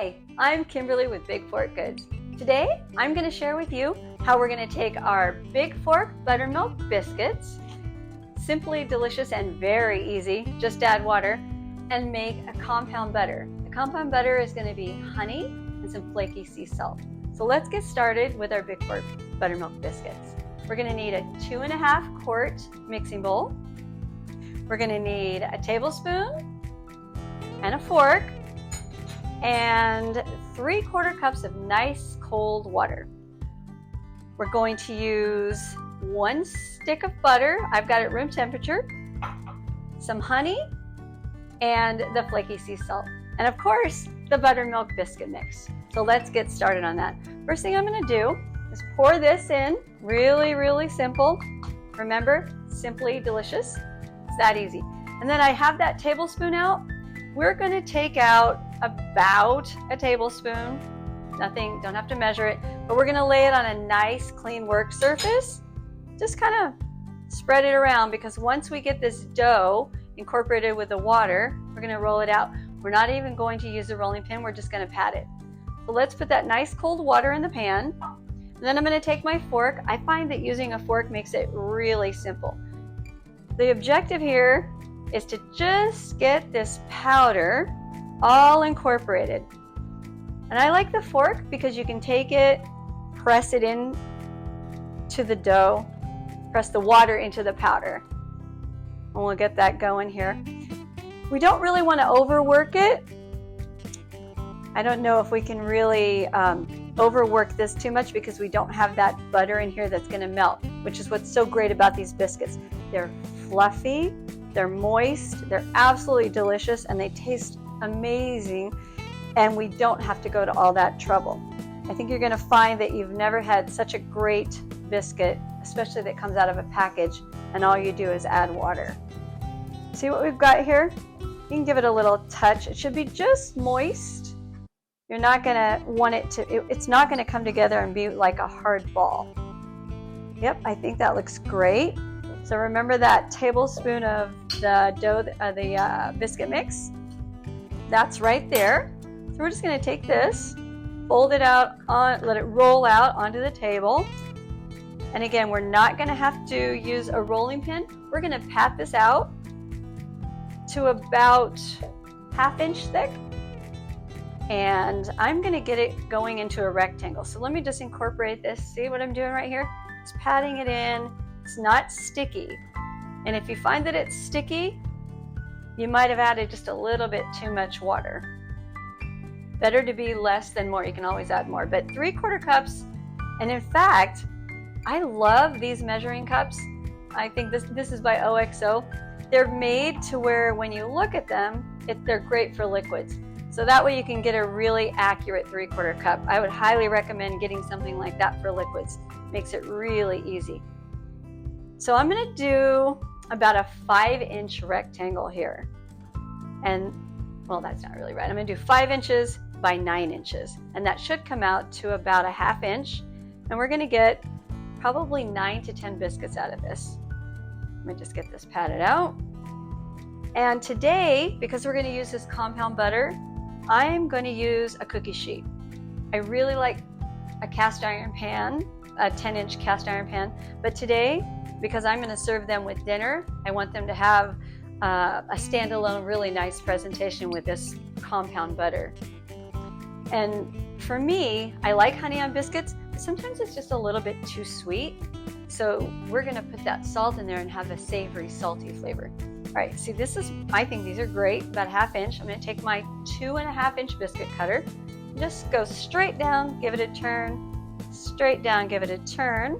Hi, I'm Kimberly with Bigfork Goods. Today, I'm going to share with you how we're going to take our Bigfork Buttermilk Biscuits, simply delicious and very easy, just add water, and make a compound butter. The compound butter is going to be honey and some flaky sea salt. So let's get started with our Bigfork Buttermilk Biscuits. We're going to need a 2.5 quart mixing bowl. We're going to need a tablespoon and a fork and 3/4 cups of nice cold water. We're going to use 1 stick of butter. I've got it room temperature, some honey, and the flaky sea salt. And of course, the buttermilk biscuit mix. So let's get started on that. First thing I'm going to do is pour this in. Really simple. Remember, simply delicious. It's that easy. And then I have that tablespoon out. We're going to take out about a tablespoon. Nothing, don't have to measure it, but we're going to lay it on a nice clean work surface. Just kind of spread it around, because once we get this dough incorporated with the water, we're going to roll it out. We're not even going to use a rolling pin, we're just going to pat it. So let's put that nice cold water in the pan. And then I'm going to take my fork. I find that using a fork makes it really simple. The objective here is to just get this powder all incorporated. And I like the fork because you can take it, press it in to the dough, press the water into the powder. And we'll get that going here. We don't really want to overwork it. I don't know if we can really overwork this too much, because we don't have that butter in here that's going to melt, which is what's so great about these biscuits. They're fluffy, they're moist, they're absolutely delicious, and they taste amazing, and we don't have to go to all that trouble. I think you're going to find that you've never had such a great biscuit, especially that comes out of a package, and all you do is add water. See what we've got here? You can give it a little touch. It should be just moist. You're not going to want it to, it's not going to come together and be like a hard ball. Yep, I think that looks great. So remember that tablespoon of the dough, the biscuit mix. That's right there. So we're just going to take this, fold it out, let it roll out onto the table. And again, we're not going to have to use a rolling pin. We're going to pat this out to about 1/2 inch thick. And I'm going to get it going into a rectangle. So let me just incorporate this. See what I'm doing right here? Just patting it in. It's not sticky. And if you find that it's sticky, you might have added just a little bit too much water. Better to be less than more. You can always add more, but 3/4 cups. And in fact, I love these measuring cups. I think this is by OXO. They're made to where when you look at them, they're great for liquids. So that way you can get a really accurate 3/4 cup. I would highly recommend getting something like that for liquids. Makes it really easy. So I'm going to do about a 5-inch rectangle here. And, well, that's not really right. I'm going to do 5 inches by 9 inches. And that should come out to about a 1/2 inch. And we're going to get probably 9 to 10 biscuits out of this. Let me just get this patted out. And today, because we're going to use this compound butter, I'm going to use a cookie sheet. I really like a cast iron pan, a 10-inch cast iron pan. But today, because I'm going to serve them with dinner, I want them to have a standalone, really nice presentation with this compound butter. And for me, I like honey on biscuits, but sometimes it's just a little bit too sweet. So we're going to put that salt in there and have a savory, salty flavor. All right, see, I think these are great, about 1/2 inch. I'm going to take my 2.5 inch biscuit cutter, just go straight down, give it a turn, straight down, give it a turn.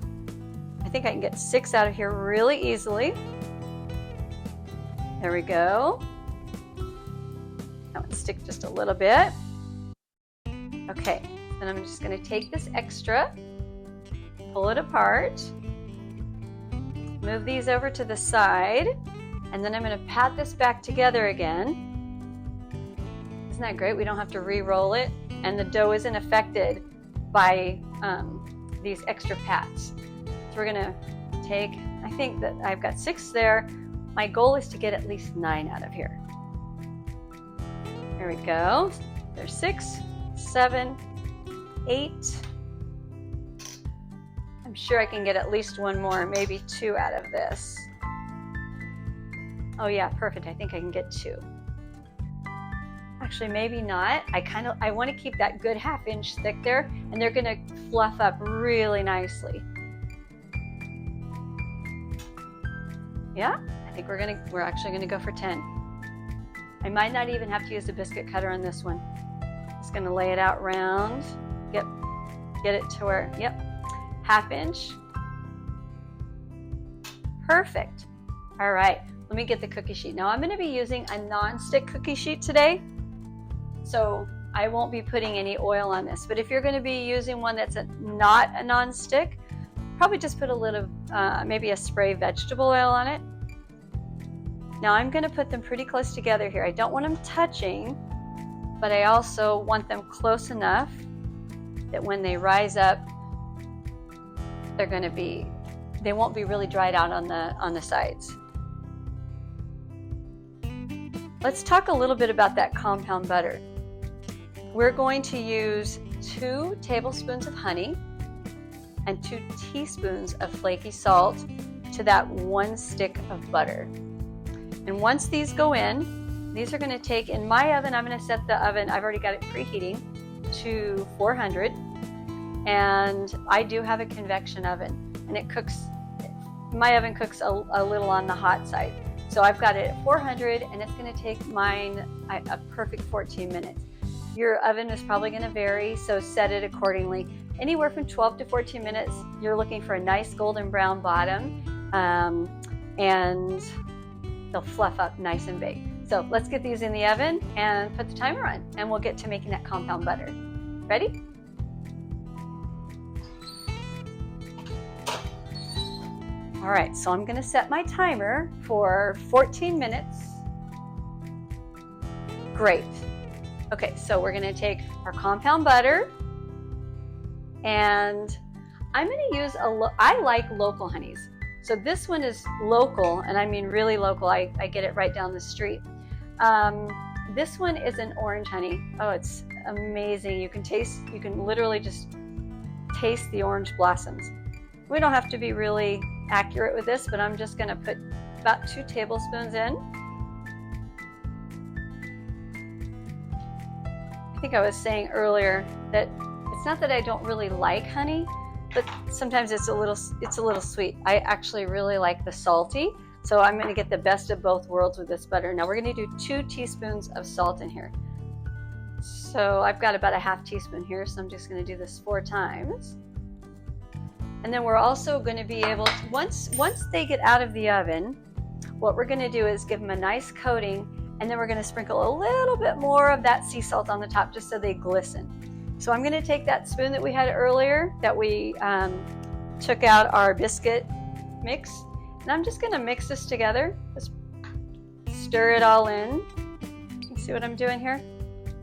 I think I can get 6 out of here really easily. There we go. That would stick just a little bit. Okay, then I'm just going to take this extra, pull it apart, move these over to the side, and then I'm going to pat this back together again. Isn't that great? We don't have to re-roll it, and the dough isn't affected by these extra pats. So we're going to take, I think that I've got 6 there. My goal is to get at least 9 out of here. There we go. There's 6. 7, 8. I'm sure I can get at least one more, maybe 2 out of this. Oh yeah, perfect. I think I can get 2. Actually, maybe not. I want to keep that good 1/2 inch thick there, and they're going to fluff up really nicely. Yeah, I think we're actually going to go for 10. I might not even have to use a biscuit cutter on this one. Just going to lay it out round. Yep, get it to where, yep, 1/2 inch. Perfect. All right, let me get the cookie sheet. Now I'm going to be using a non-stick cookie sheet today, so I won't be putting any oil on this. But if you're going to be using one that's not a non-stick, probably just put a little, maybe a spray vegetable oil on it. Now I'm going to put them pretty close together here. I don't want them touching, but I also want them close enough that when they rise up, they won't be really dried out on the sides. Let's talk a little bit about that compound butter. We're going to use 2 tablespoons of honey and 2 teaspoons of flaky salt to that 1 stick of butter. And once these go in, these are going to take, in my oven, I'm going to set the oven, I've already got it preheating, to 400. And I do have a convection oven, and it cooks, my oven cooks a little on the hot side. So I've got it at 400, and it's going to take mine a perfect 14 minutes. Your oven is probably going to vary, so set it accordingly. Anywhere from 12 to 14 minutes, you're looking for a nice golden brown bottom, and they'll fluff up nice and big. So let's get these in the oven and put the timer on, and we'll get to making that compound butter. Ready? All right, so I'm gonna set my timer for 14 minutes. Great. Okay, so we're gonna take our compound butter, and I'm gonna use I like local honeys. So this one is local, and I mean really local. I get it right down the street. This one is an orange honey. Oh, it's amazing. You can literally just taste the orange blossoms. We don't have to be really accurate with this, but I'm just gonna put about 2 tablespoons in. I think I was saying earlier that it's not that I don't really like honey, but sometimes it's a little sweet. I actually really like the salty, so I'm going to get the best of both worlds with this butter. Now we're going to do 2 teaspoons of salt in here. So I've got about a 1/2 teaspoon here, so I'm just going to do this 4 times. And then we're also going to be able to, once they get out of the oven, what we're going to do is give them a nice coating, and then we're going to sprinkle a little bit more of that sea salt on the top just so they glisten. So I'm going to take that spoon that we had earlier that we took out our biscuit mix, and I'm just going to mix this together. Just stir it all in. You see what I'm doing here?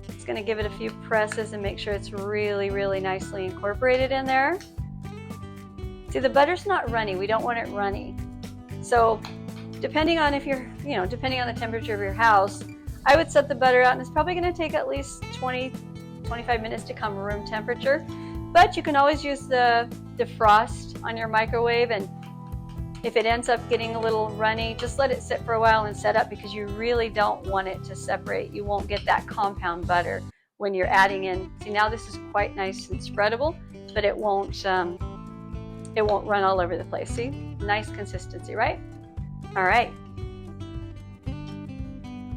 Just going to give it a few presses and make sure it's really, really nicely incorporated in there. See, the butter's not runny. We don't want it runny. So depending on depending on the temperature of your house, I would set the butter out, and it's probably going to take at least 25 minutes to come room temperature, but you can always use the defrost on your microwave, and if it ends up getting a little runny, just let it sit for a while and set up, because you really don't want it to separate. You won't get that compound butter when you're adding in. See, now this is quite nice and spreadable, but it won't run all over the place. See, nice consistency, right? All right.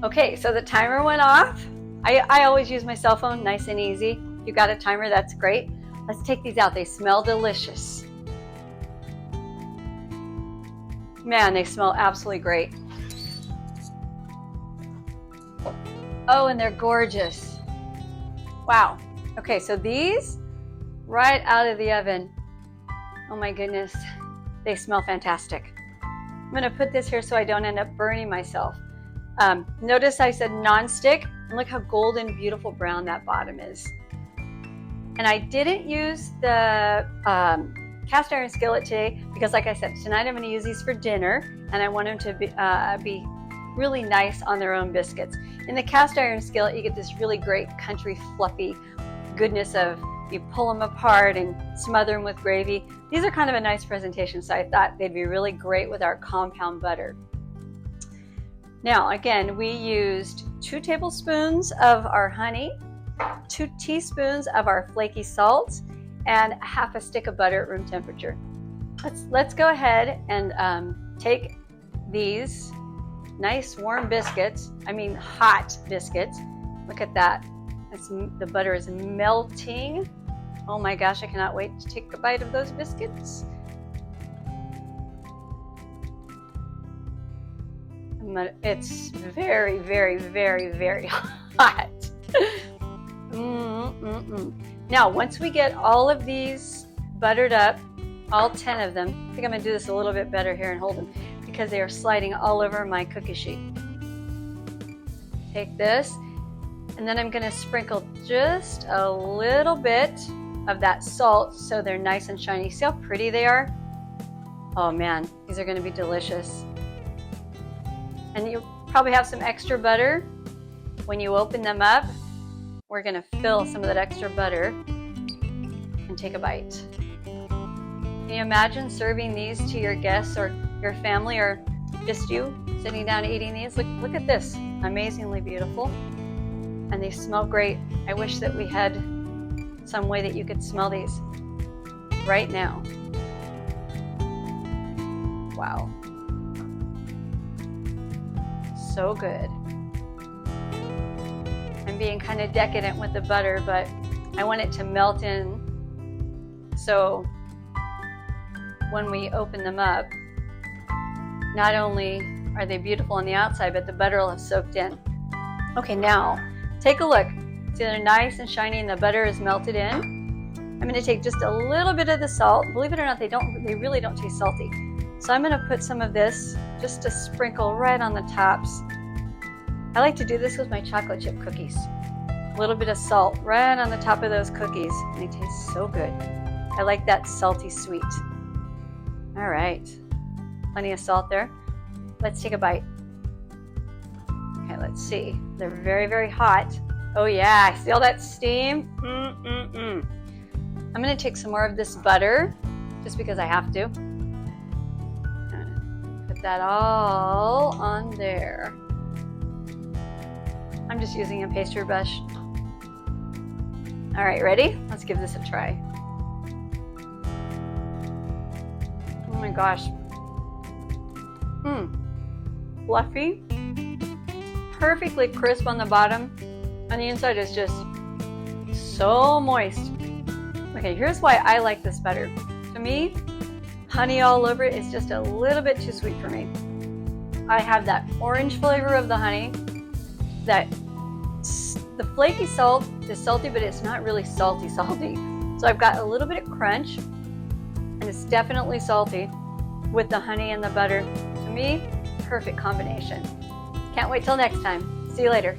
Okay, so the timer went off. I always use my cell phone, nice and easy. If you've got a timer, that's great. Let's take these out. They smell delicious. Man, they smell absolutely great. Oh, and they're gorgeous. Wow. Okay, so these, right out of the oven. Oh my goodness, they smell fantastic. I'm gonna put this here so I don't end up burning myself. Notice I said non-stick, and look how golden, beautiful brown that bottom is. And I didn't use the cast iron skillet today because, like I said, tonight I'm going to use these for dinner, and I want them to be really nice on their own biscuits. In the cast iron skillet, you get this really great country fluffy goodness of, you pull them apart and smother them with gravy. These are kind of a nice presentation, so I thought they'd be really great with our compound butter. Now, again, we used 2 tablespoons of our honey, 2 teaspoons of our flaky salt, and half a stick of butter at room temperature. Let's go ahead and take these nice warm biscuits, I mean hot biscuits. Look at that. The butter is melting. Oh my gosh, I cannot wait to take a bite of those biscuits. It's very, very, very, very hot. Now, once we get all of these buttered up, all 10 of them, I think I'm going to do this a little bit better here and hold them because they are sliding all over my cookie sheet. Take this, and then I'm going to sprinkle just a little bit of that salt so they're nice and shiny. See how pretty they are? Oh man, these are going to be delicious. And you probably have some extra butter. When you open them up, we're going to fill some of that extra butter and take a bite. Can you imagine serving these to your guests or your family or just you sitting down eating these? Look at this. Amazingly beautiful. And they smell great. I wish that we had some way that you could smell these right now. Wow. So good. I'm being kind of decadent with the butter, but I want it to melt in so when we open them up, not only are they beautiful on the outside, but the butter will have soaked in. Okay, now take a look. See, they're nice and shiny and the butter is melted in. I'm going to take just a little bit of the salt. Believe it or not, they really don't taste salty. So I'm going to put some of this just to sprinkle right on the tops. I like to do this with my chocolate chip cookies. A little bit of salt right on the top of those cookies, and they taste so good. I like that salty sweet. All right, plenty of salt there. Let's take a bite. Okay, let's see. They're very, very hot. Oh yeah, see all that steam? I'm gonna take some more of this butter, just because I have to. Put that all on there. I'm just using a pastry brush. All right, ready? Let's give this a try. Oh my gosh. Fluffy, perfectly crisp on the bottom, and the inside is just so moist. Okay, here's why I like this better. To me, honey all over it is just a little bit too sweet for me. I have that orange flavor of the honey, the flaky salt is salty, but it's not really salty. So I've got a little bit of crunch, and it's definitely salty with the honey and the butter. To me, perfect combination. Can't wait till next time. See you later.